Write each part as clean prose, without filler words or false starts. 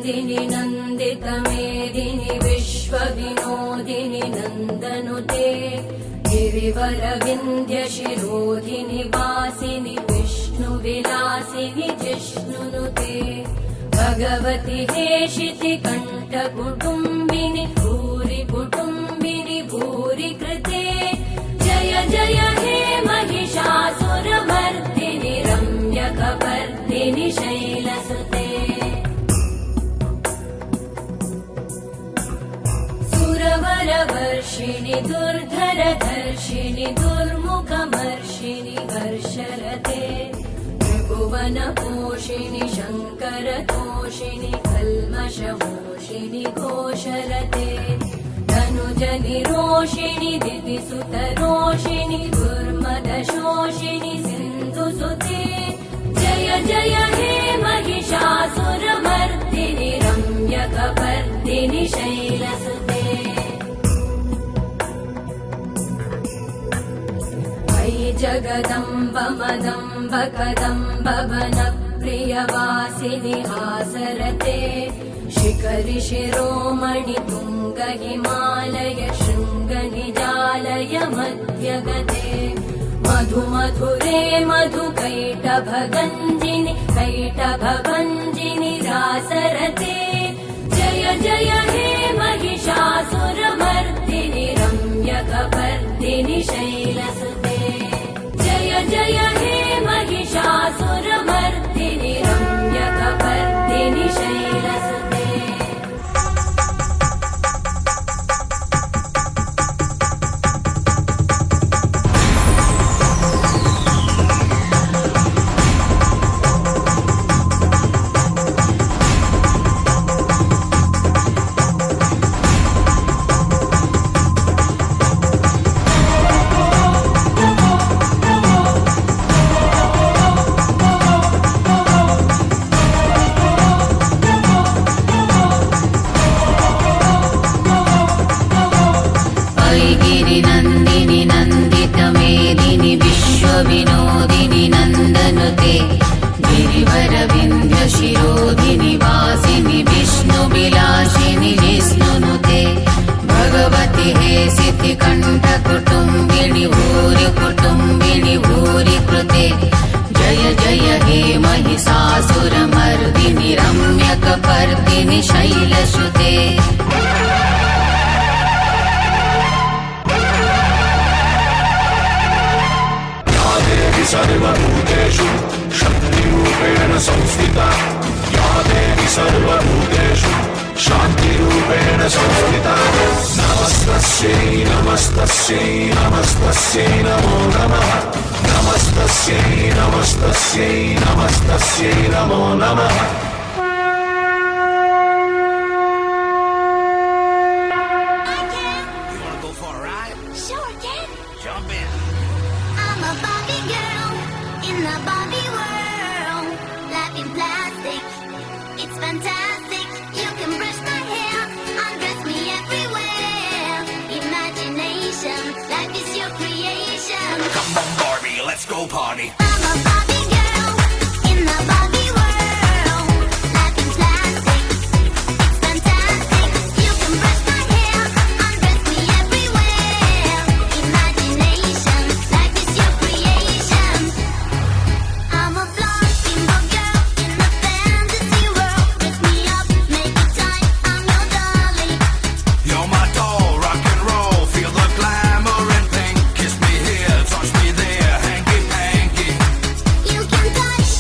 नन्दिनि नन्दितमेदिनि विश्वविनोदिनि नन्दनुते गिरिवरविन्ध्यशिरोधिनि वासिनि विष्णुविलासिनि जिष्णुनुते भगवति हेशिति कण्ठकुटुम्बिनि भूरि कुटुम्बिनि भूरि कृते जय जय हे महिषासुरमर्दिनि रम्यकपर्दिनि शैलसुते सुरवरवर्षिणि दुर्धरधर्षिणि दुर्मुखमर्षिणि हर्षरते त्रिभुवनपोषिणि शङ्करतोषिणि कल्मषमोषिणि घोषरते धनुजनिरोषिणि दितिसुतरोषिणि दुर्मदशोषिणि सिन्धुसुते जय जय हे महिषासुरमर्दिनि रम्यकपर्दिनि शैलसुते अयि जगदम्ब मदम्ब कदम्ब वनप्रियवासिनि हासरते शिखरि शिरोमणि तुङ्ग हिमालय शृङ्गनिजालय मध्यगते मधु मधुरे मधुकैटभगञ्जिनि कैटभभञ्जिनि रासरते जय जय हे महिषासुरमर्दिनि रम्यकपर्दिनि शैलसुते जय जय हे महिषासुरमर्दिनि रम्यकपर्दिनि शैलसुते गिरिनन्दिनि नन्दितमेदिनि विश्वविनोदिनि नन्दनुते गिरिवरविन्ध्यशिरोधिनि वासिनि विष्णुविलासिनि जिष्णुनुते भगवति हेसिति कण्ठकुटुम्बिनि भूरि कुटुम्बिनि भूरि कृते जय जय हे महिषासुरमर्दिनि रम्यकपर्दिनि शैलसुते सर्वभूतेषु शक्तिरूपेण संस्थिता या देवी सर्वभूतेषु शान्तिरूपेण संस्थिता नमस्तस्यै नमस्तस्यै नमस्तस्यै नमो नमः नमस्तस्यै नमस्तस्यै नमस्तस्यै नमो नमः Fantastic, you can brush my hair, undress me everywhere. Imagination, life is your creation. Come on Barbie, let's go party. I'm a Barbie girl in the Barbie world. Life is plastic, it's fantastic. You can brush my hair, undress me everywhere. Imagination, life is your creation. I'm a blonde bimbo girl in the fantasy world. You're my doll, rock and roll, feel the glamour and pink. Kiss me here, touch me there, hanky panky. You can touch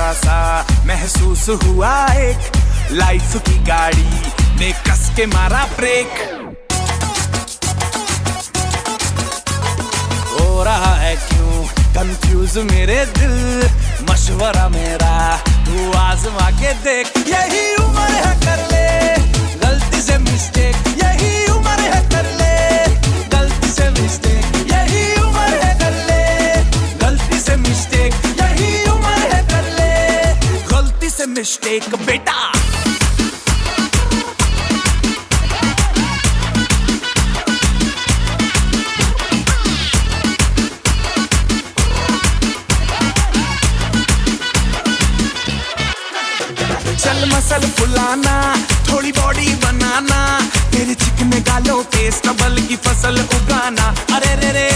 जरा सा महसूस हुआ एक life की गाड़ी ने कस के मारा ब्रेक। हो रहा है क्यों कंफ्यूज मेरे दिल, मशवरा मेरा तू आजमा के देख। यही उम्र है कर ले गलती से मिस्टेक, यही उम्र है कर ले गलती से मिस्टेक, यही उम्र है कर ले गलती से मिस्टेक, यही उम्र है कर ले गलती से मिस्टेक बेटा। चल मसल फुलाना, थोड़ी बॉडी बनाना, तेरे चिकने गालों पे स्टबल की फसल उगाना। अरे रे रे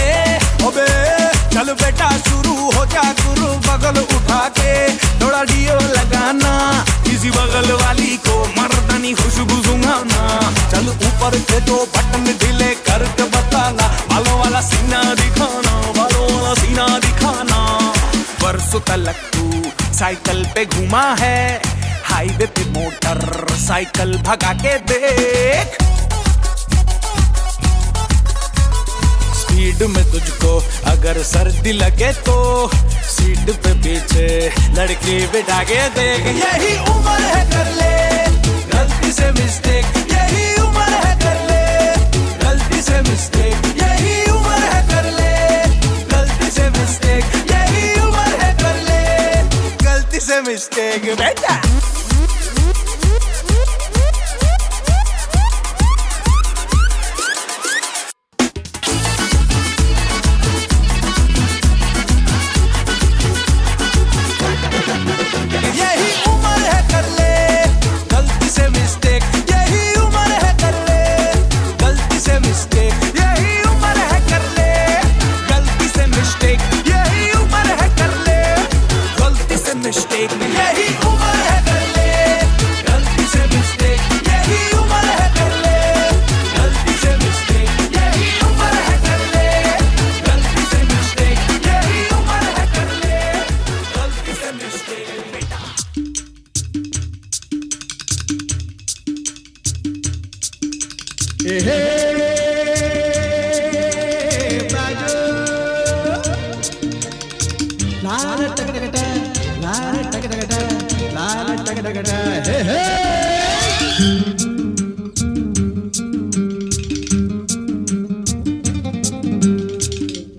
ओबे चल बेटा शुरू हो जा गुरु, बगल उठा के थोड़ा डियो लगाना, किसी बगल वाली को मर्दानी खुशबू सुंघाना। चल ऊपर के दो बटन ढीले करके बताना, बालों वाला सीना दिखाना, बालों वाला सीना दिखाना। बरसों तलक तू साइकिल पे घूमा है, हाईवे पे मोटर साइकिल भगा के देख। स्पीड में तुझको अगर सर्दी लगे तो सीट पे पीछे लड़की बिठा के देख। यही उम्र है कर ले गलती से मिस्टेक, यही उम्र है कर ले गलती से मिस्टेक, यही उम्र है कर ले गलती से मिस्टेक, यही उम्र है कर ले गलती से मिस्टेक बेटा।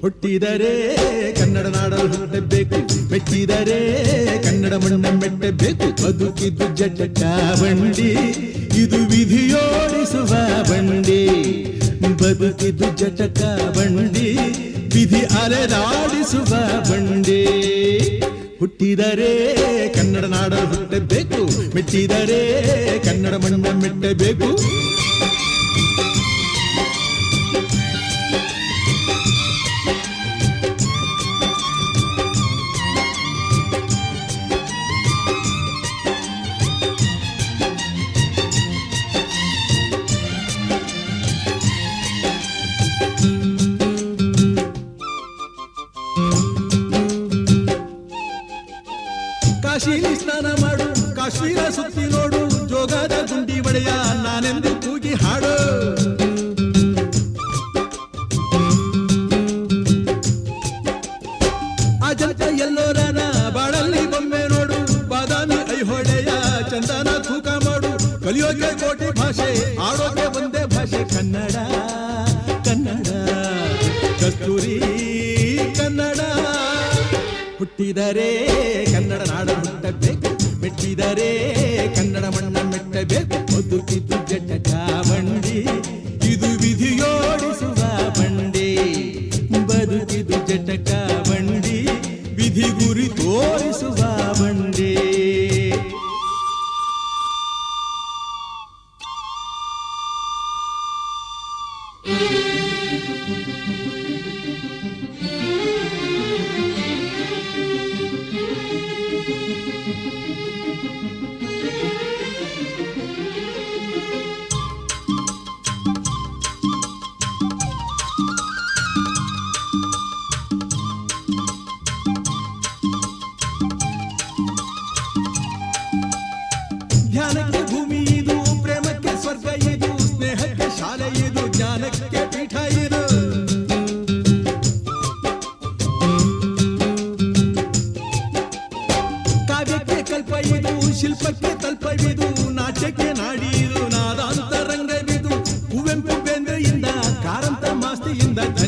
ಹುಟ್ಟಿದರೆ ಕನ್ನಡ ನಾಡಲು ಹುಟ್ಟಬೇಕು, ಮೆಚ್ಚಿದರೆ ಕನ್ನಡ ಮಣ್ಣ ಮೆಟ್ಟಬೇಕು. ಬದುಕಿದ್ದು ಜಟಕ ಬಂಡಿ, ಇದು ವಿಧಿಯೋಡಿಸುವ ಬಂಡಿ. ಬದುಕಿದ್ದು ಜಟಕ ಬಂಡಿ, ವಿಧಿ ಅಲೆದಾಡಿಸುವ ಬಂಡಿ. ಹುಟ್ಟಿದರೆ ಕನ್ನಡ ನಾಡಲು ಹುಟ್ಟಬೇಕು, ಮೆಚ್ಚಿದರೆ ಕನ್ನಡ ಮಣ್ಣ ಮೆಟ್ಟಬೇಕು. ಕಾಶಿಲಿ ಸ್ನಾನ ಮಾಡು, ಕಾಶ್ಮೀರ ಸುತ್ತಿ ನೋಡು, ಜೋಗದ ಗುಂಡಿ ಒಡೆಯ ನಾನೆಂದು ಕೂಗಿ ಹಾಡು. ಅಜಂತ ಎಲ್ಲೋರನ ಬಾಳಲ್ಲಿ ಬೊಮ್ಮೆ ನೋಡು, ಬಾದಾಮಿ ಐಹೊಳೆಯ ಚಂದನ ತೂಕ ಮಾಡು. ಕಲಿಯೋಕೆ ಕೋಟಿ ಭಾಷೆ, ಆಡೋಕೆ ಒಂದೇ ಭಾಷೆ ಕನ್ನಡ. ಕನ್ನಡ ಕಸ್ತೂರಿ ಕನ್ನಡ. ಹುಟ್ಟಿದರೆ ಕನ್ನಡ ನಾಡ ಹುಟ್ಟಬೇಕು, ಮೆಟ್ಟಿದರೆ ಕನ್ನಡ ಮಣ್ಣ ಮೆಟ್ಟಬೇಕು. ಬದುಕಿದ್ದು ಜಟಕ ಬಂಡಿ, ಇದು ವಿಧಿಯೋಡಿಸುವ ಬಂಡಿ. ಬದುಕಿದ್ದು ಜಟಕ ಬಂಡಿ, ವಿಧಿ ಗುರಿ ತೋರಿಸುವ ಬಂಡಿ.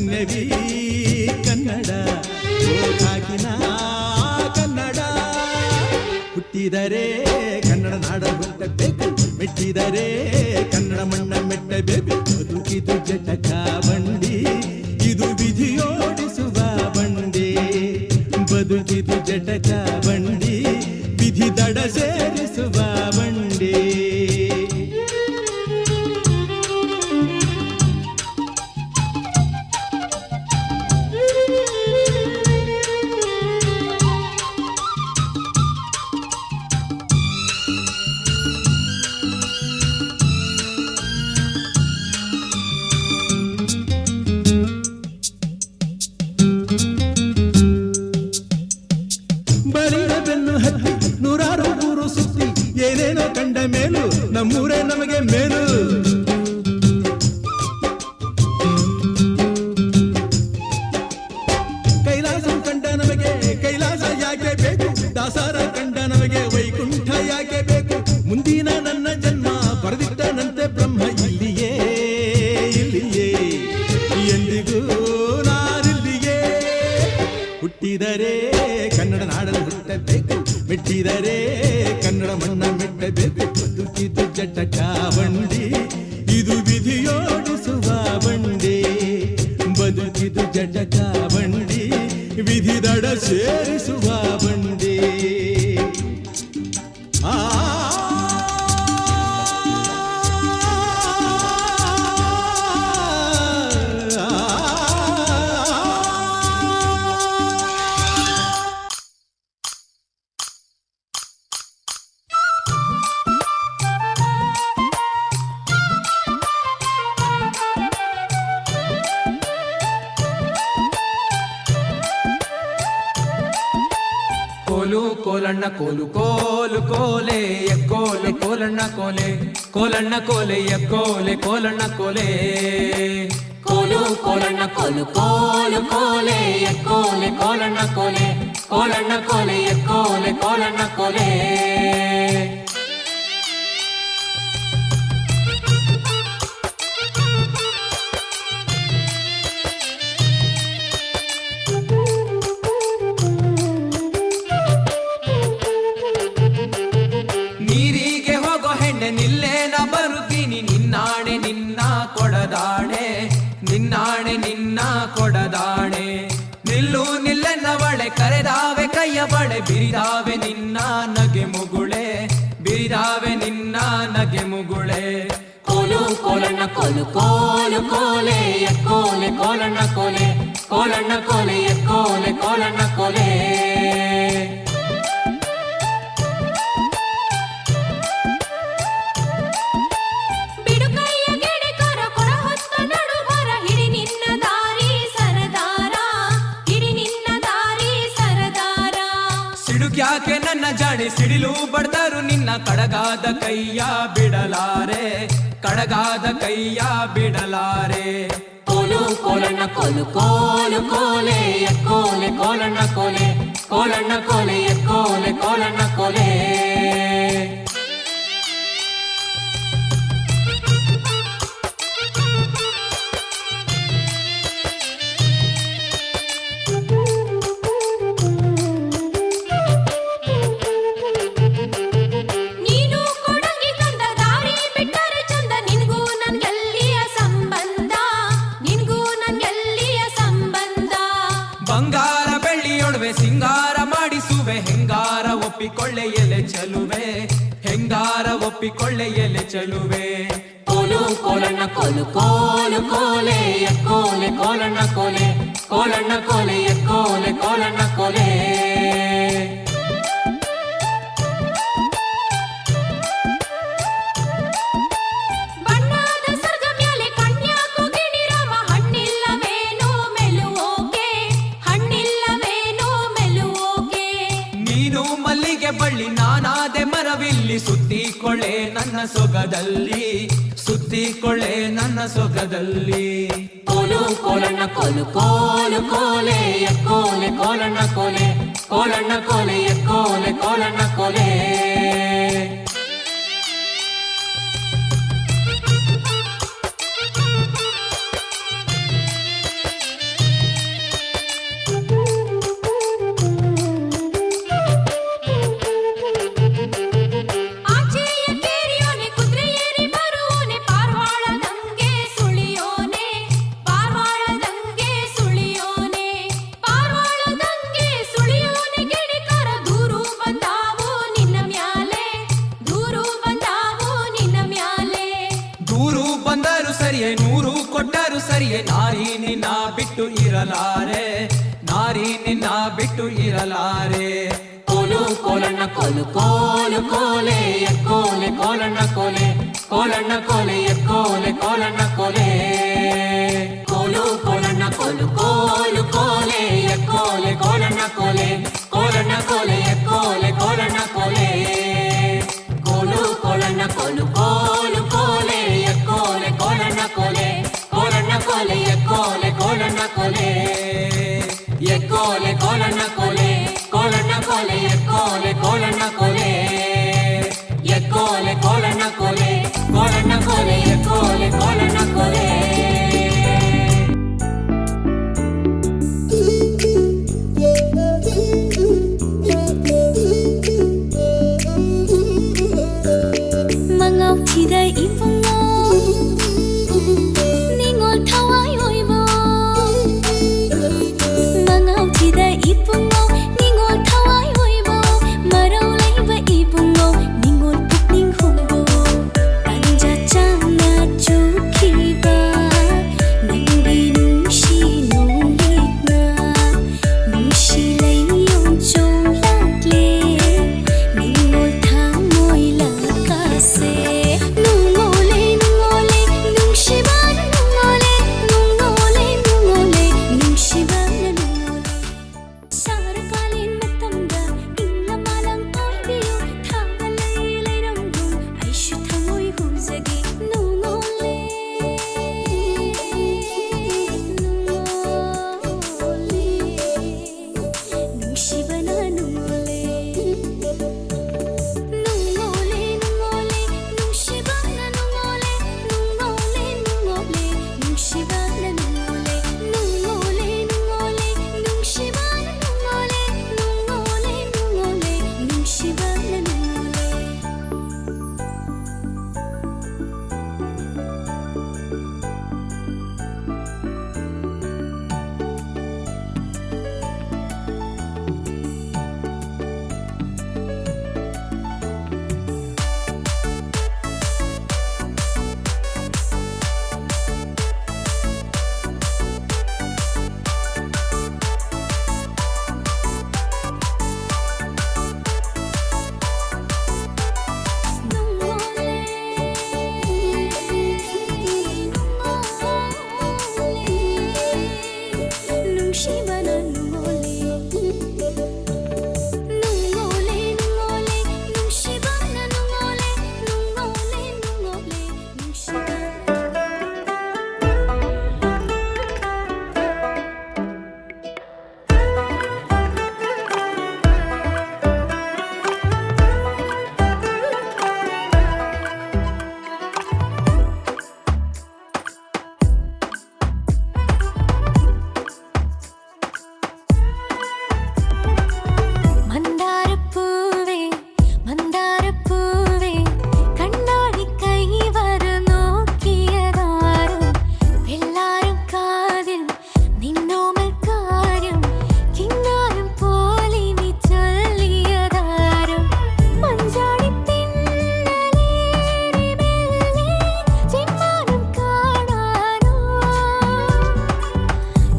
ಧನ್ಯವೀ ಕನ್ನಡ ಕಾಕಿನ ಕನ್ನಡ. ಹುಟ್ಟಿದರೆ ಕನ್ನಡ ನಾಡ ಹುಟ್ಟಬೇಕು, ಮೆಟ್ಟಿದರೆ ಕನ್ನಡ ಮಣ್ಣ ಮೆಟ್ಟಬೇಕು. ಬದುಕಿದು ಜಟಕ ಬಂಡಿ, ಇದು ವಿಧಿಯೋಡಿಸುವ ಬಂಡಿ. ಬದುಕಿದು ಜಟಕ ಬಂಡಿ, ವಿಧಿ ದಡ ಸೇರಿಸುವ ಬಂಡಿ. ಬಲಿನ ಬೆನ್ನು ಹತ್ತಿ ನೂರಾರು ಊರು ಸುತ್ತಿ ಏನೇನೋ ಕಂಡ ಮೇಲು ನಮ್ಮೂರೇ ನಮಗೆ ಮೇಲು. ಕೈಲಾಸ ಕಂಡ ನಮಗೆ ಕೈಲಾಸ ಯಾಕೆ ಬೇಕು, ದಾಸಾರ ಕಂಡ ನಮಗೆ ವೈಕುಂಠ ಯಾಕೆ ಬೇಕು. ಮುಂದಿನ ನನ್ನ ಜನ್ಮ ಬರೆದಿಟ್ಟನಂತೆ ಬ್ರಹ್ಮ ಇಲ್ಲಿಯೇ ಇಲ್ಲಿಯೇ, ಎಂದಿಗೂ ನಾನಿಲ್ಲಿಯೇ. ಹುಟ್ಟಿದರೆ ಕನ್ನಡ ನಾಡಲು ಹುಟ್ಟಬೇಕು, ಮೆಟ್ಟಿದರೆ ಕನ್ನಡ ಮಣ್ಣ ಮೆಟ್ಟಬೇಕು. ಬದುಕಿದು ಜಟಕ ಬಂಡಿ, ಇದು ವಿಧಿಯೋಡಿಸುವ ಬಂಡಿ. ಬದುಕಿದು ಜಟಕ ಬಂಡಿ, ವಿಧಿ ದಡ ಸೇರಿಸುವ ಬಂಡಿ. ಆ ಕೋಲು ಕೋಲಣ್ಣ ಕೋಲು ಕೋಲು ಕೋಲೆ ಎಕ್ಕೋಲೆ ಕೋಲಣ್ಣ ಕೋಲೆ ಕೋಲಣ್ಣ ಕೋಲೆ ಎಕ್ಕೋಲೆ ಕೋಲಣ್ಣ ಕೋಲೆ. ಕೋಲು ಕೋಲಣ್ಣ ಕೋಲು ಕೋಲು ಕೋಲೆ ಎಕ್ಕೋಲೆ ಕೋಲಣ್ಣ ಕೋಲೆ ಕೋಲಣ್ಣ ಕೋಲೆ ಎಕ್ಕೋಲೆ ಕೋಲಣ್ಣ ಕೋಲೆ. ನೀರಿಗೆ ಹೋಗೋ ಹೆಣ್ಣೆ ನಿಲ್ಲೇನ ಬರುತ್ತೀನಿ, ನಿನ್ನಾಣೆ ನಿನ್ನ ಕೊಡದಾಣೆ, ನಿನ್ನಾಣೆ ನಿನ್ನ ಕೊಡದಾಣೆ. ನಿಲ್ಲು ನಿಲ್ಲೆನ್ನವಳೆ ಕರೆದಾವೆ ಕೈಯ ಬಳೆ, ಬಿರಿದಾವೆ ನಿನ್ನ ನಗೆ ಮುಗುಳೆ, ಬಿರಿದಾವೆ ನಿನ್ನ ನಗೆ ಮುಗುಳೆ. ಕೋಲು ಕೋಲಣ್ಣ ಕೋಲು ಕೋಲು ಕೋಲೆ ಎಕ್ಕೋಲೆ ಕೋಲಣ್ಣ ಕೋಲೆ ಕೋಲಣ್ಣ ಕೋಲೆ ಎಕ್ಕೋಲೆ ಕೋಲಣ್ಣ ಕೋಲೆ. ಯಾಕೆ ನನ್ನ ಜಾಣೆ ಸಿಡಿಲು ಬಡ್ದರು ನಿನ್ನ ಕಡಗಾದ ಕೈಯ ಬಿಡಲಾರೆ, ಕಡಗಾದ ಕೈಯ ಬಿಡಲಾರೆ. ಕೋಲು ಕೋಲಣ್ಣ ಕೋಲು ಕೋಲು ಕೋಲೆ ಎಕ್ಕೋಲೆ ಕೋಲಣ್ಣ ಕೋಲೆ ಕೋಲಣ್ಣ ಕೋಲೆ ಎಕ್ಕೋಲೆ ಕೋಲಣ್ಣ ಕೋಲೆ. ಬಂಗಾರ ಬೆಳ್ಳಿಯೊಡವೆ ಸಿಂಗಾರ ಮಾಡಿಸುವೆ, ಹೆಂಗಾರ ಒಪ್ಪಿಕೊಳ್ಳೆ ಎಲೆ ಚೆಲುವೆ, ಹೆಂಗಾರ ಒಪ್ಪಿಕೊಳ್ಳೆ ಎಲೆ ಚೆಲುವೆ. ಕೋಲು ಕೋಲಣ್ಣ ಕೋಲು ಕೋಲು ಕೋಲೆ ಎಕ್ಕೋಲೆ ಕೋಲಣ್ಣ ಕೋಲೆ ಕೋಲಣ್ಣ ಕೋಲೆ ಎಕ್ಕೋಲೆ ಕೋಲಣ್ಣ ಕೋಲೆ. ಬಳ್ಳಿ ನಾನಾದೆ ಮರವಿಲ್ಲಿ, ಸುತ್ತಿಕೊಳ್ಳೆ ನನ್ನ ಸೊಗದಲ್ಲಿ, ಸುತ್ತಿಕೊಳ್ಳೆ ನನ್ನ ಸೊಗದಲ್ಲಿ. ಕೋಲು ಕೋಲಣ್ಣ ಕೋಲು ಕೋಲು ಕೋಲೆ ಎಕ್ಕೋಲೆ ಕೋಲಣ್ಣ ಕೋಲೆ ಕೋಲಣ್ಣ ಕೋಲೆ ಎಕ್ಕೋಲೆ ಕೋಲಣ್ಣ ಕೋಲೆ. ಬಿಟ್ಟು ಇರಲಾರೆ, ನಾರಿ ನಿನ್ನ ಬಿಟ್ಟು ಇರಲಾರೆ. ಕೋಲು ಕೋಲಣ್ಣ ಕೋಲು ಕೋಲು ಕೋಲೆ ಎಕ್ಕೋಲೆ ಕೋಲಣ್ಣ ಕೋಲೆ ಕೋಲಣ್ಣ ಕೋಲೆ ಎಕ್ಕೋಲೆ ಕೋಲಣ್ಣ ಕೋಲೆ. ಕೋಲು ಕೋಲಣ್ಣ ಕೋಲು ಕೋಲು ಕೋಲೆ ಎಕ್ಕೋಲೆ ಕೋಲಣ್ಣ ಕೋಲೆ ಕೋಲಣ್ಣ ಕೋಲೆ ಎಕ್ಕೋಲೆ ಕೋಲಣ್ಣ ಕೋಲೆ. ಕೋಲು ಕೋಲಣ್ಣ ಕೋಲು ಕೋಲು ಕೋಲೆ ಎಕ್ಕೋಲೆ ಕೋಲಣ್ಣ ಕೋಲೆ ಕೋಲಣ್ಣ ಕೋಲೆ ಎಕ್ಕೋಲೆ ಕೋಲಣ್ಣ ಕೋಲೆ. ಎಕ್ಕೋಲೆ ಕೋಲಣ್ಣ ಕೋಲೆ ಕೋಲಣ್ಣ ಕೋಲೆ ಎಕ್ಕೋಲೆ ಕೋಲಣ್ಣ ಕೋಲೆ. ಎಕ್ಕೋಲೆ ಕೋಲಣ್ಣ ಕೋಲೆ ಕೋಲಣ್ಣ ಕೋಲೆ ಎಕ್ಕೋಲೆ ಕೋಲಣ್ಣ ಕೋಲೆ. Mangauchida ipungo ningol thawai oibo. Mangauchida ipungo ningol thawai oibo. Marau laiba ipungo ningol pukning humbo. Anja chana chukhiba nangi nushi nungitna. Nushi layong cholatle ningol thamoy lakase. Nungole nungole nungshibana nungole nungole nungole nungshibana nungole. Sarkalin matamda inlamalang oibiyo thagalay layrangdum aishu thamoy huzagi. Nungole nungole nungshibana nungole. Nungole nungole nungshibana nungole nungole nungole nungshibana nungole. Nungole nungole nungshibana nungole nungole nungole nungshibana nungole. Nungshibana nungole. Nungole nungole nungshibana nungole nungole nungole nungshibana. മന്ദാരപ്പൂവേ മന്ദാരപ്പൂവേ കണ്ണാടി കൈവര നോക്കിയതാരും എല്ലാരും കാതിൽ നിന്നോമൽ കാര്യം കിന്നാരം പോലെ നീ ചൊല്ലിയതാരും. മഞ്ചാടി തിന്നലേറി മെല്ലെ ചെമ്മാനം കാണാനോ.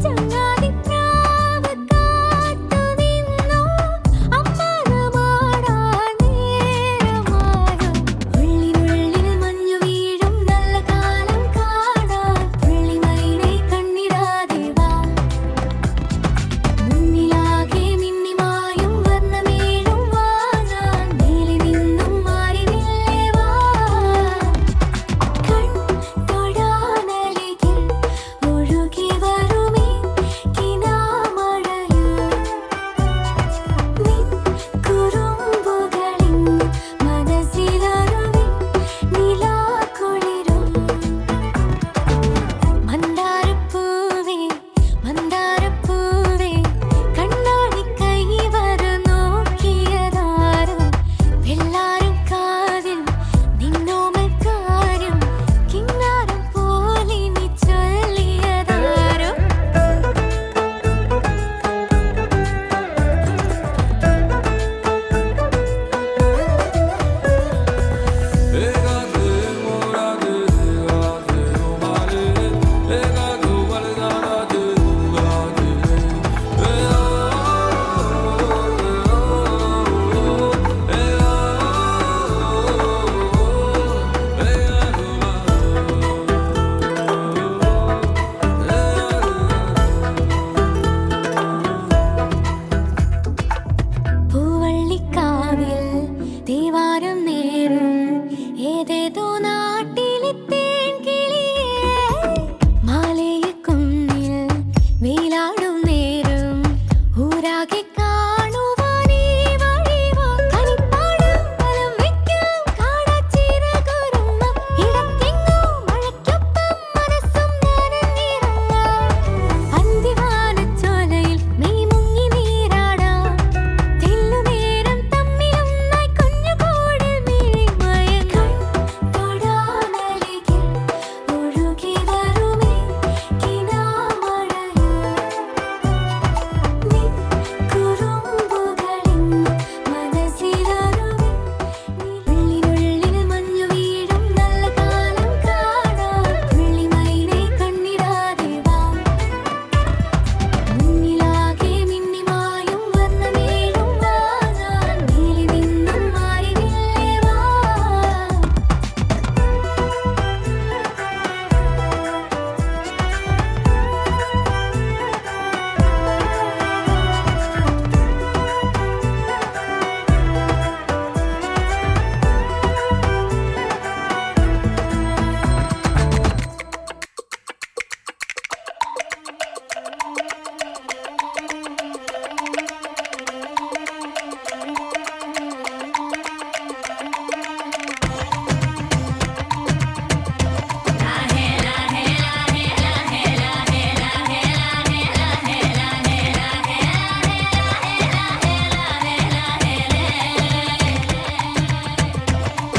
ചങ്ങാതി പ്രാവ് കാത്തു നിന്നോ അമ്മാനമാടാൻ നേരമായോ. ഉള്ളിനുള്ളിൽ മഞ്ഞു വീഴും നല്ല കാലം കാണാൻ പുള്ളിമൈനെ കണ്ണിടാതെ വാ. നീലാടും നേരം ഊരാകെ കാണുവാനീ വഴിവാ കനിപ്പാടും വലം വയ്ക്കും കാടാച്ചിറകൊരുമ്മ ഇടത്തെങ്ങോ മഴയ്ക്കൊപ്പം മനസ്സും നനഞ്ഞിറങ്ങാം അന്തിവാനച്ചോലയിൽ മെയ് മുങ്ങി നീരാടാം തെല്ലുനേരം തമ്മിലൊന്നായി കുഞ്ഞുകൂടിൽ മിഴിമയങ്ങും തൊടാനരികിൽ ഒഴുകി വരുമേ കിനാമഴയിൽ നീ കുറുമ്പുകളിന്ന് മനസ്സിലൊരുമേ ഉള്ളിനുള്ളിൽ മഞ്ഞു വീഴും നല്ല കാലം കാണാൻ വെള്ളിമൈനെ കണ്ണിടാതെ വാ മുന്നിലാകെ മിന്നിമായും വർണ്ണമേഴും വാങ്ങാൻ നീലി നിന്നും മാറിവില്ലേ വാ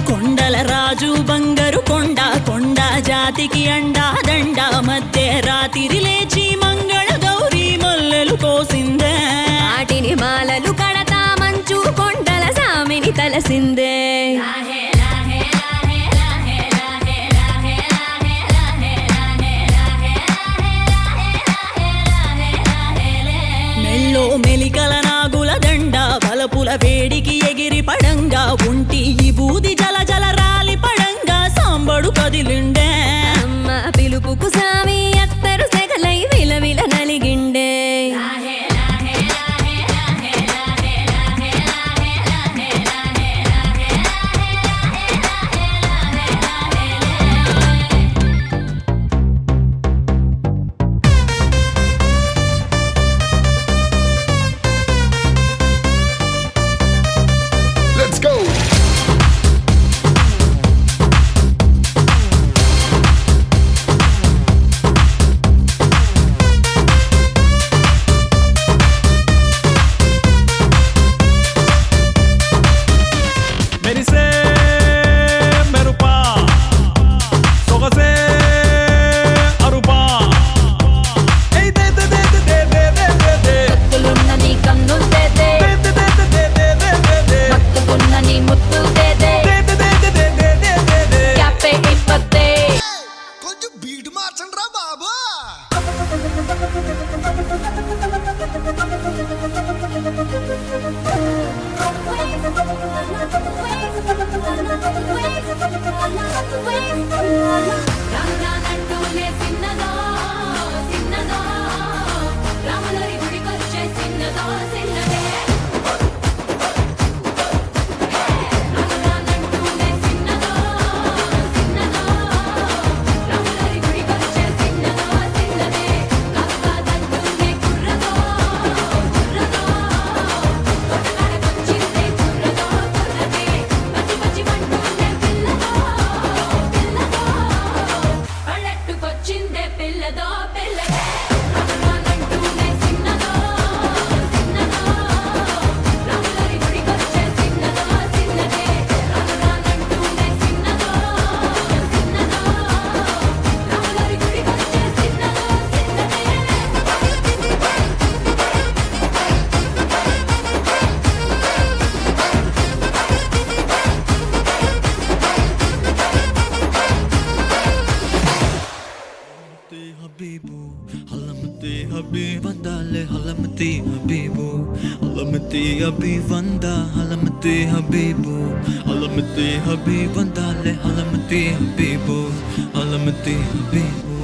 కొండల రాజు బంగారు కొండ కొండ జాతికి అండా దండ మధ్య రాత్రి లేచి మంగళ గౌరీ మల్లెలు కోసిందే వాటిని మాలలు కడతా మంచు కొండల సామిని తలసిందే మెల్లో మెలికల నాగుల దండ బలపుల వేడికి ఎగిరి పడంగా ఉంటి ఈ బూది జల జల రాలి పడంగా సాంబడు కదిలిండే అమ్మ పిలుపుకు సామి అత్తరు సెగలై విలవిల నలిగిండే Let's go. మెరిసే మెరుపా సొగసే అరుపా ఏయ్ దే దే దే దే దే దే దే దే ముత్తులున్న నీ కన్నులు తేదే దే దే దే దే దే దే దే మత్తుకున్న నీ ముత్తులు తేదే దే దే దే దే దే దే దే దే క్యాపే ఇప్పతే కొంచెం బీట్ మార్చండి రా బాబు. రానంటూనే చిన్నదో చిన్నదో రాములరి గుడికొచ్చే చిన్నదో చిన్నదే రానంటూనే చిన్నదో చిన్నదో రాములరి గుడికొచ్చే చిన్నదో చిన్నదే కాదంటూనే కుర్రదో కుర్రదో తోటకాడకొచ్చిందే కుర్రదో కుర్రదే పచ్చి పచ్చి మంటూనే పిల్లదో పిల్లదో పల్లెట్టుకొచ్చిందే పిల్లదో పిల్లదే రానంటూనే చిన్నదో చిన్నదో రాములరి గుడికొచ్చే చిన్నదో చిన్నదే రానంటూనే చిన్నదో చిన్నదో రాములరి గుడికొచ్చే చిన్నదో habibu halamati habibandale halamati habibu halamati habibanda halamati habibu halamati habibandale halamati habibu halamati habibu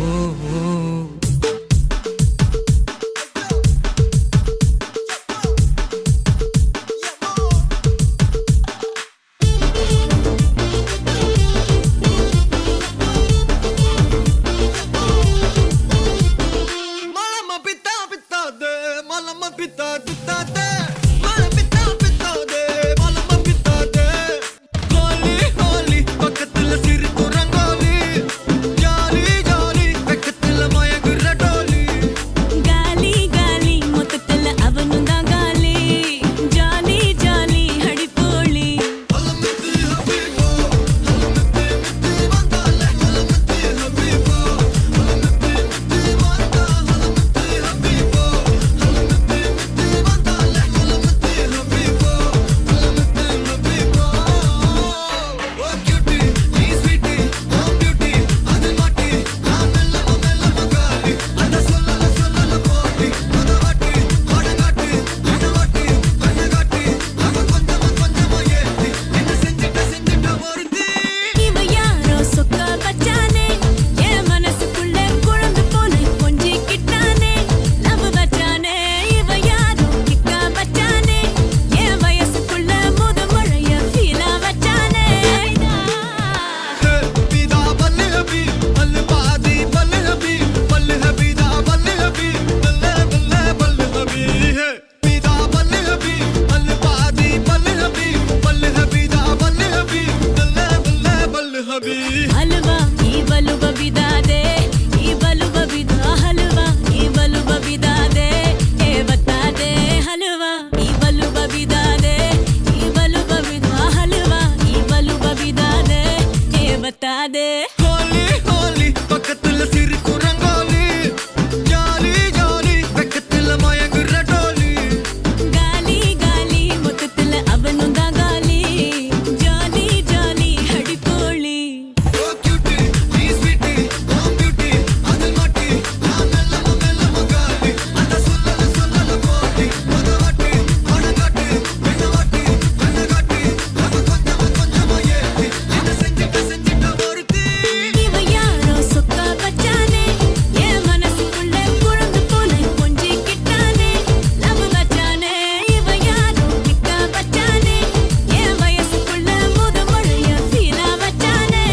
Malama pita halwa ಈ ಬಲು ಬಬಿದಾದೆ ಈ ಬಲು ಬಬಿದ ಹಲ್ವಾ ಈ ಬಲು ಬಬಿದಾದೆ ಏ ಬತ್ತಾದೆ ಹಲ್ವಾ ಈ ಬಲು ಬಬಿದಾದೆ ಈ ಬಲು ಬಬಿದ ಹಲ್ವಾ ಈ ಬಲು ಬಬಿದಾದೆ ಏ ಬತ್ತಾದೆ ஹோலி ஹோலி பக்கத்துல சிரிக்கும் ரங்கோலி ஜாலி ஜாலி பக்கத்துல மயங்குற டோலி ಗಾಲಿ ಗಾಲಿ ಮೊತ್ತத்துல ಅವನುಂದ ಗಾಲಿ ಜಾಲಿ ಜಾಲಿ ಹಡಿಕೋಳಿ ஓ கியூட்டி நீ ஸ்வீட்டி ஓ பியூட்டி அதில் மாட்டி நான் மெல்லம மெல்லம காலி அந்த சொல்லல சொல்லல போட்டி ஒரு வாட்டி அடங்காட்டி என்ன வாட்டி கண்ணகாட்டி அது கொஞ்சமா கொஞ்சமா ஏத்தி என்ன செஞ்சிட்ட ஒருத்தி இவ யாரோ சொக்க பச்சானே என் மனசுக்குள்ள குழந்து போல கொஞ்சி கிட்டானே லவ் பச்சானே இவ யாரோ கிட்ட பச்சானே என் வயசுக்குள்ள முத மழைய ஃபீலா வச்சானே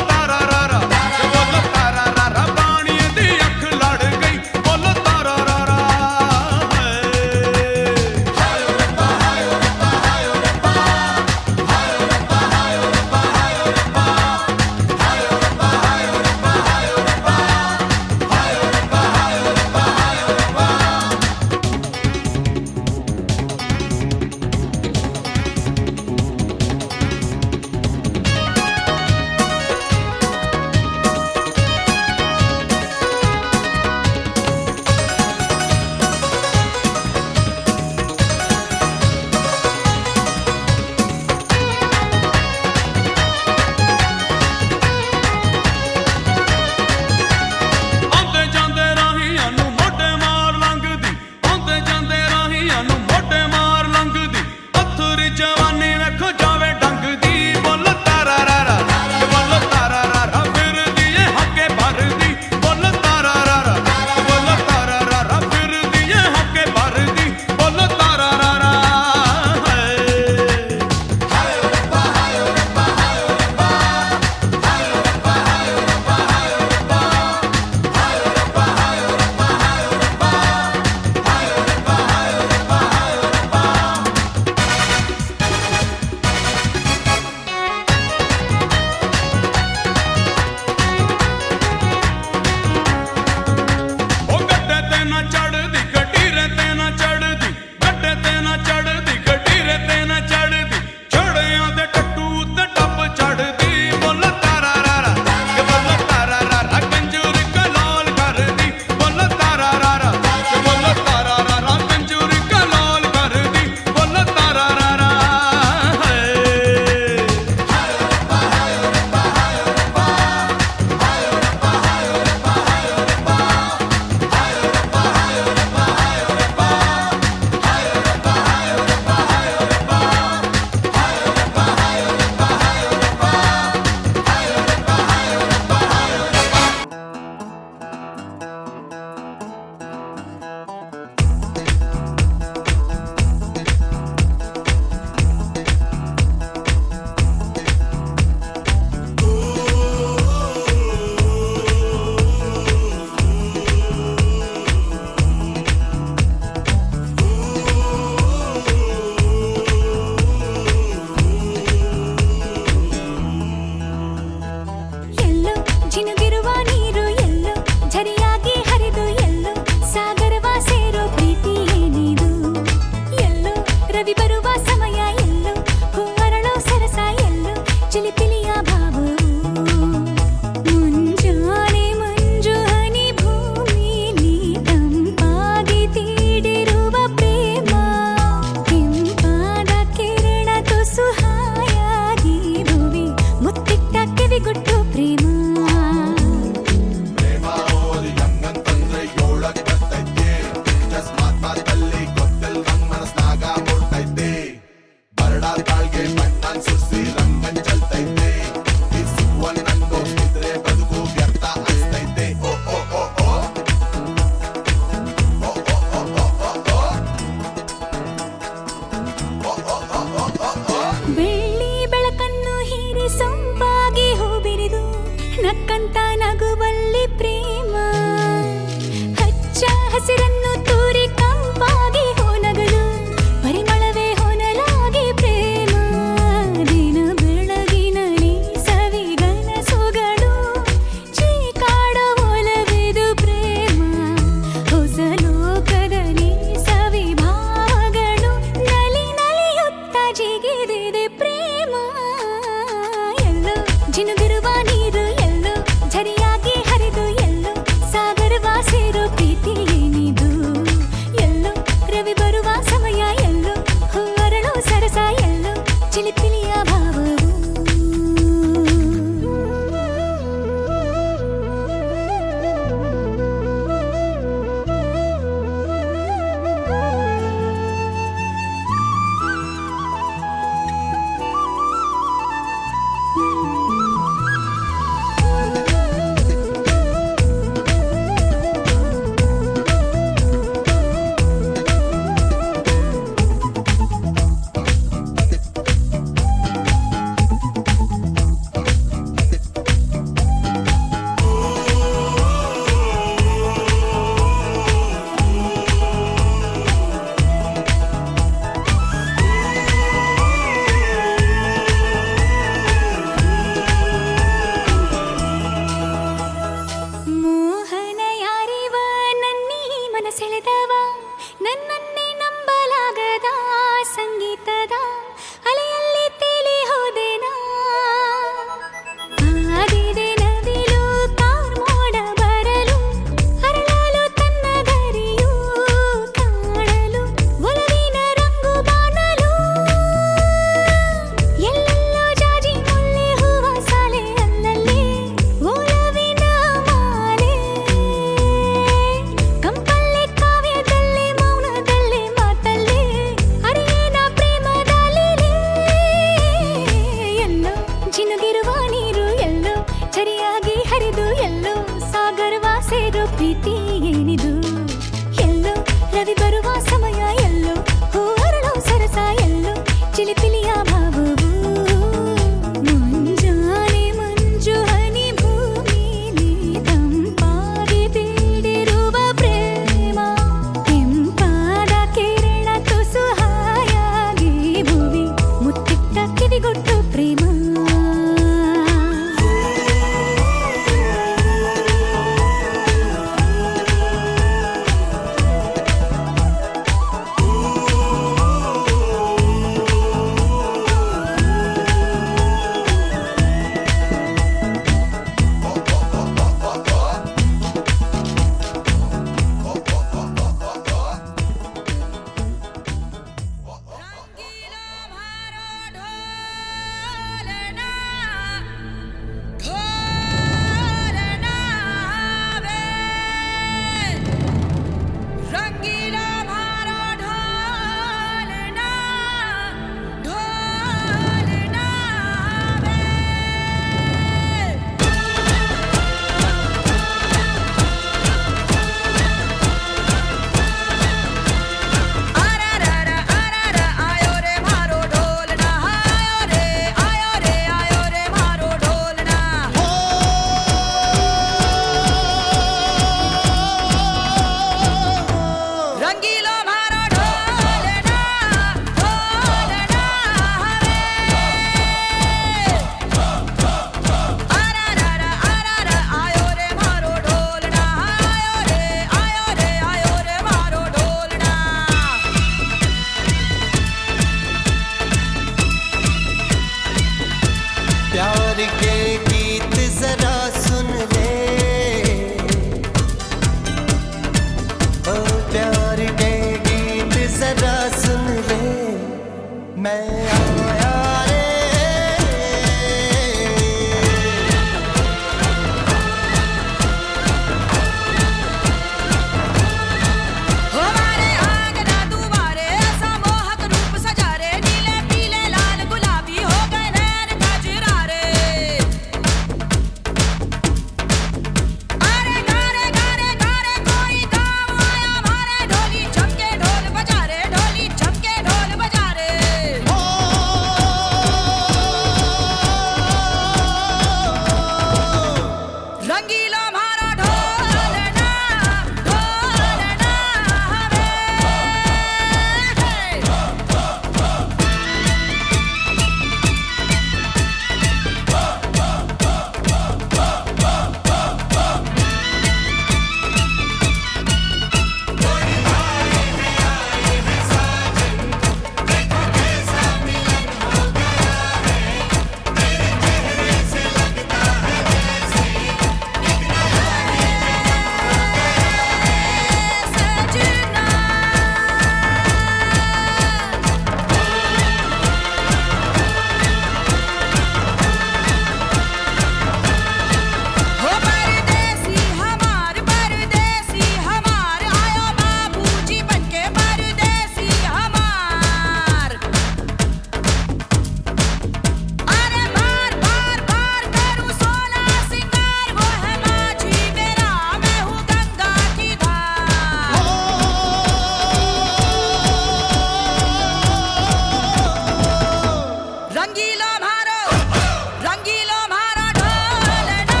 रंगीलो मारो ढोलना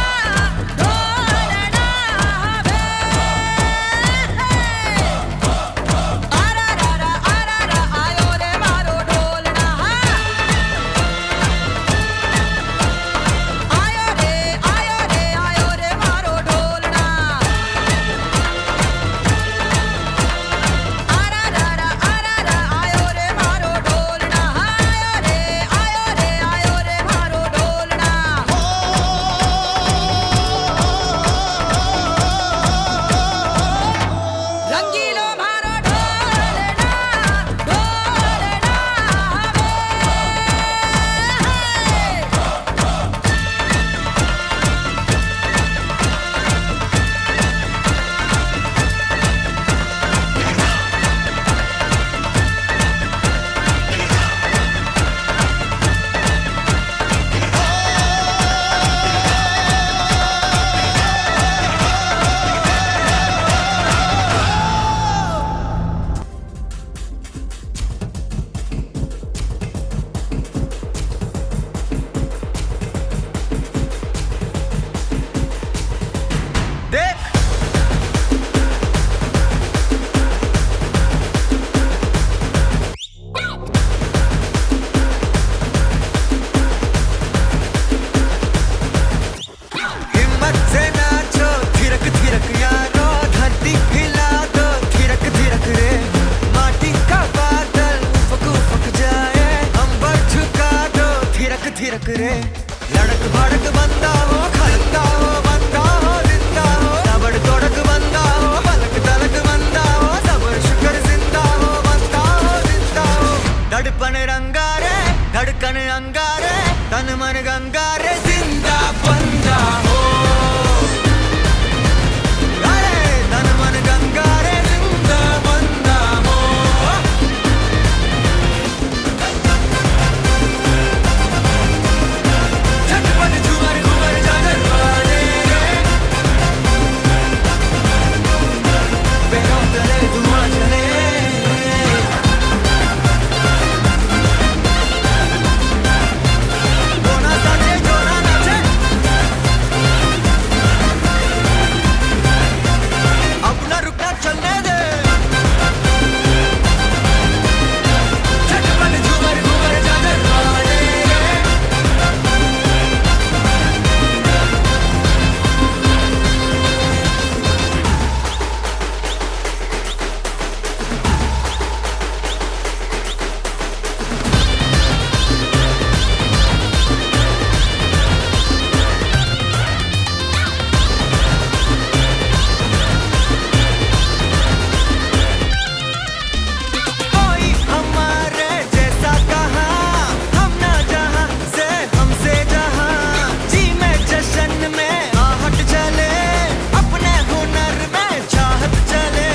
ढोलना बे आरा आयो रे मारो ढोलना आयो रे मारो ढोलना आरा आयो रे मारो ढोलना आयो रे मारो ढोलना रंगीलो मारो ढोलना देख हिम्मत से नाचो थिरक थिरक यारो धरती हिला दो थिरक थिरक रे माटी का बादल उफक उफक जाए अंबर झुका दो थिरक थिरक रे लड़क भड़क बंदा हो खड़कता हो बंदा हो जिंदा हो तबड़ तोड़क बंदा हो पलक तलक बंदा हो सबर शुक्र जिंदा हो बंदा हो जिंदा हो धड़पन रंगारे धड़कन अंगारे तन मन गंगारे जिंदा बंदा हो अरे तन मन गंगारे जिंदा बंदा हो झटपट झूमर घूमर जागर वाले पैरों तले धुआं चले जोना नाचे जोना नाचे अपना रुकना चलने दे झटपट झूमर घूमर जागर वाले कोई हमारे जैसा कहा हम ना जहां से हमसे जहां जी में जश्न में आहट चले अपने हुनर में चाहत चले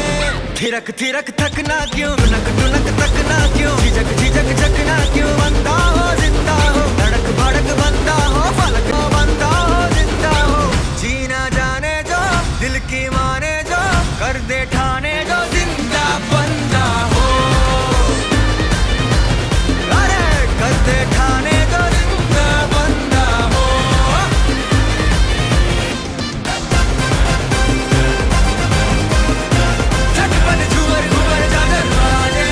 थिरक थिरक थकना क्यों टुनक टुनक तकना क्यों झिझक झिझक झकना क्यों बंदा हो जिंदा हो धड़क भड़क बंदा हो फलक हो बंदा हो जिंदा हो जीना जाने जो दिल की माने जो कर दे ठाने जो जिंदा बंदा हो अरे कर दे ठाने जो जिंदा बंदा हो झटपट झूमर घूमर जागर वाले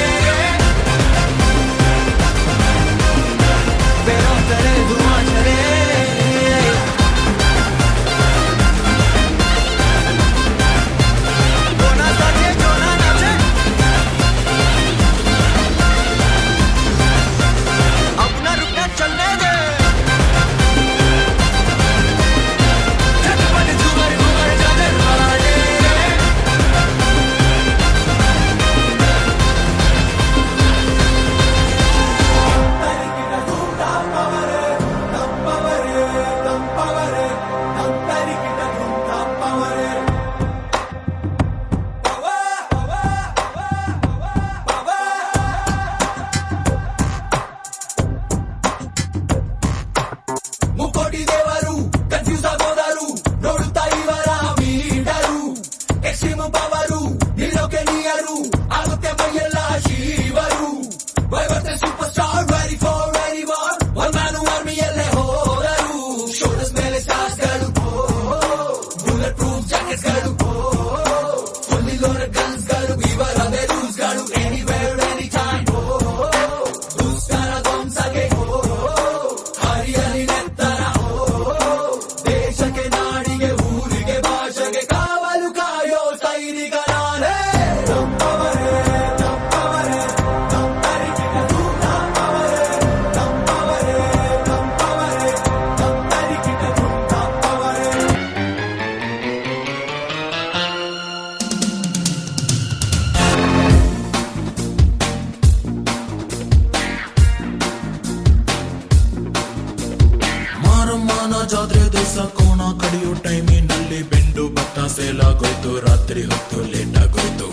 ಮಾರಮ್ಮನ ಜಾತ್ರೆ ದಿವಸ ಕೋಣ ಕಡಿಯೋ ಟೈಮಿನಲ್ಲಿ ಬೆಂಡು ಭತ್ತ ಸೇಲಾಗೋಯ್ತು, ರಾತ್ರಿ ಹೊತ್ತು ಲೇಟ್ ಆಗೋಯ್ತು.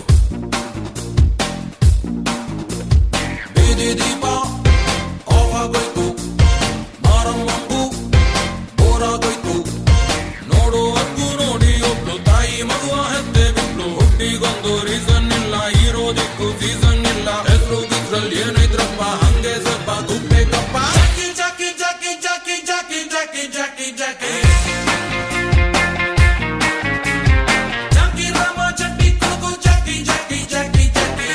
ಬೀದಿ ದೀಪ ಆಫ್ ಆಗೋಯ್ತು, ಮಾರಮ್ಮಂಗೂ ಬೋರಾಗೋಯ್ತು. ನೋಡುವಕ್ಕೂ ನೋಡಿ ಒಬ್ಳು ತಾಯಿ ಮಗುವ ಹೆತ್ತೆ ಬಿಟ್ಲು. ಹುಟ್ಟಿಗೊಂದು ರೀಸನ್ ಇಲ್ಲ, ಇರೋದಿಕ್ಕೂ ಸೀಸನ್ ಇಲ್ಲ. ಹೆಸರು ಗಿದ್ರಲ್ಲಿ ಏನೈತ್ರಪ್ಪ, ಹಂಗೆ ಸ್ವಲ್ಪ ಗುಪ್ಪೇಕಪ್ಪ. ಜಾಕಿ ಜಾಕಿ ಜಾಕಿ ಜಾಕಿ ಜಾಕಿ ಜಾಕಿ ಜಾಕಿ ಜಾಕಿ ರಾಮ ಚಟ್ಟಿ Kodagu Jackie Jackie Jackie Jackie.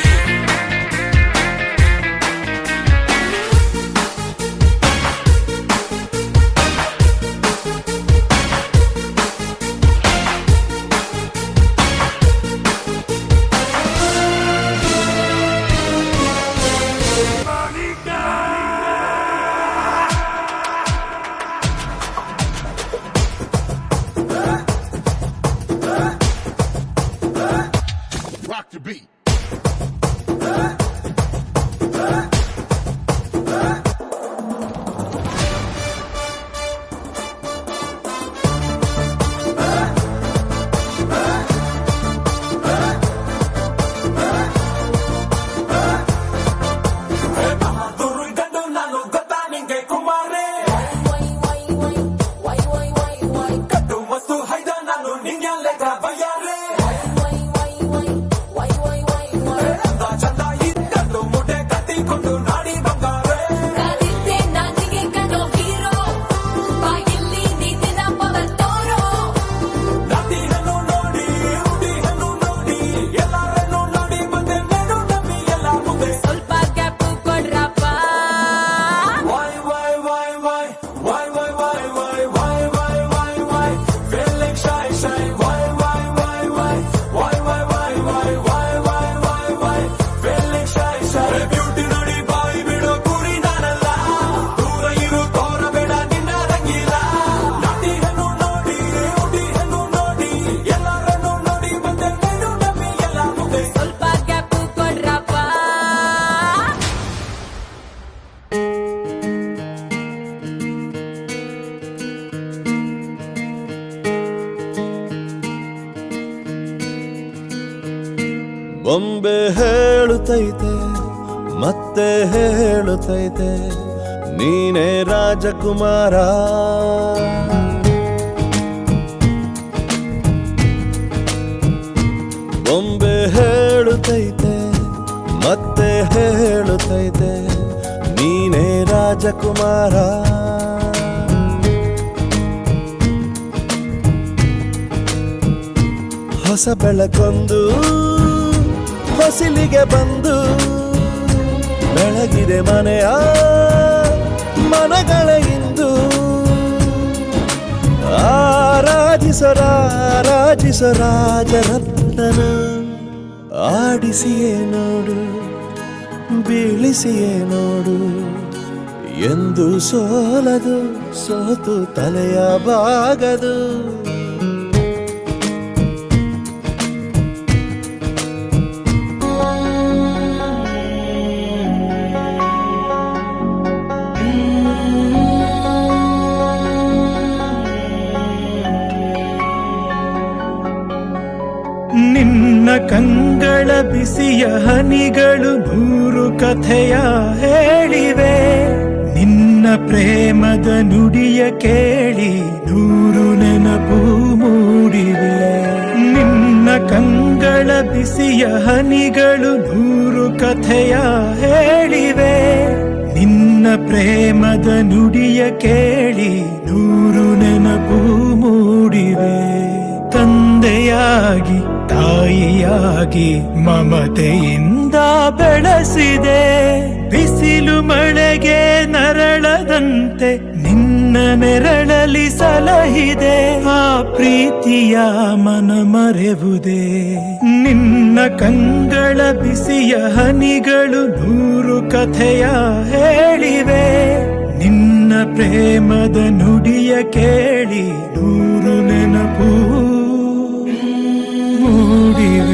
Rock the beat. ಕಾದಿದ್ದೆ ನಾನಿಗೆ ಕಣೋ ಹೀರೋ, ಬಾಯಲ್ಲಿ ನೀತಿನ ಪವರ್ ತೋರೋ. ಸ್ವಲ್ಪ ಗ್ಯಾಪು ಕೊಡ್ರಪ್ಪ. ಸ್ವಲ್ಪ ಗ್ಯಾಪು ಕೊಡ್ರಪ್ಪ. ಬೊಂಬೆ ಹೇಳುತ್ತೈತೆ ಮತ್ತೆ ಹೇಳುತ್ತೈತೆ, ನೀನೇ ರಾಜಕುಮಾರ. ಬೊಂಬೆ ಹೇಳುತ್ತೈತೆ ಮತ್ತೆ ಹೇಳುತ್ತೈತೆ, ನೀನೇ ರಾಜಕುಮಾರ. ಹೊಸ ಬೆಳಕೊಂದು ಹೊಸಿಲಿಗೆ ಬಂದು ಬೆಳಗಿದೆ ಮನೆಯ ಮನಗಳ ಇಂದು. ಆರಾಧಿಸೋ ರಾಜರತ್ನನ, ಆಡಿಸಿಯೇ ನೋಡು ಬೀಳಿಸಿಯೇ ನೋಡು, ಎಂದು ಸೋಲದು ಸೋತು ತಲೆಯ ಬಾಗದು. ನಿನ್ನ ಕಂಗಳ ಬಿಸಿಯ ಹನಿಗಳು ನೂರು ಕಥೆಯ ಹೇಳಿವೆ, ನಿನ್ನ ಪ್ರೇಮದ ನುಡಿಯ ಕೇಳಿ ನೂರು ನೆನಪು ಮೂಡಿವೆ. ನಿನ್ನ ಕಂಗಳ ಬಿಸಿಯ ಹನಿಗಳು ನೂರು ಕಥೆಯ ಹೇಳಿವೆ, ನಿನ್ನ ಪ್ರೇಮದ ನುಡಿಯ ಕೇಳಿ ನೂರು ನೆನಪು ಮೂಡಿವೆ. ತಂದೆಯಾಗಿ ತಾಯಿಯಾಗಿ ಮಮತೆಯಿಂದ ಬೆಳೆಸಿದೆ, ಬಿಸಿಲು ಮಳೆಗೆ ನರಳದಂತೆ ನಿನ್ನ ನೆರಳಲಿ ಸಲಹಿದೆ. ಆ ಪ್ರೀತಿಯ ಮನ ಮರೆವುದೇ, ನಿನ್ನ ಕಂಗಳ ಬಿಸಿಯ ಹನಿಗಳು ನೂರು ಕಥೆಯ ಹೇಳಿವೆ, ನಿನ್ನ ಪ್ರೇಮದ ನುಡಿಯ ಕೇಳಿ ನೂರು ನೆನಪು ಮೂಡಿವೆ.